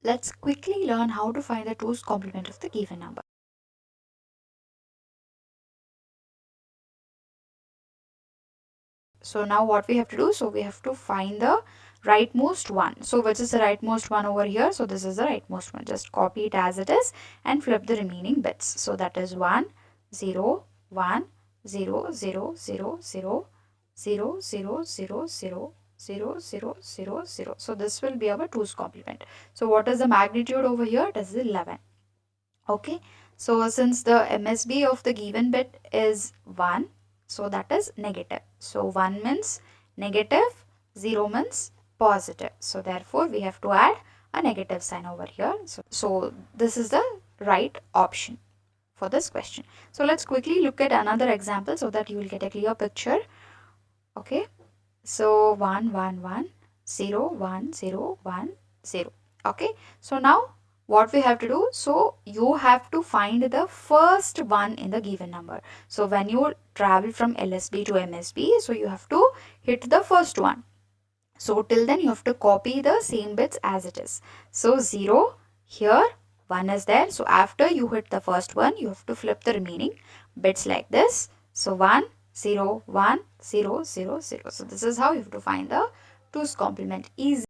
let's quickly learn how to find the 2's complement of the given number. So now what we have to do, so we have to find the rightmost one. So which is the rightmost one over here? So this is the rightmost one. Just copy it as it is and flip the remaining bits. So that is 1, 0, 1, 0, 0, 0, 0, 0, 0, 0, 0, 0, 0, 0, 0. So this will be our 2's complement. So what is the magnitude over here? It is 11. Okay. So since the MSB of the given bit is 1, so that is negative. So 1 means negative, 0 means positive. So therefore we have to add a negative sign over here. So this is the right option for this question. So let's quickly look at another example so that you will get a clear picture. Okay. So 1, 1, 1, 0, 1, 0, 1, 0. Okay. So now what we have to do, so you have to find the first one in the given number. So when you travel from LSB to MSB, so you have to hit the first one. So till then you have to copy the same bits as it is. So 0 here, 1 is there. So after you hit the first one, you have to flip the remaining bits like this. So 1, 0, 1, 0, 0, 0. So this is how you have to find the 2's complement. Easy.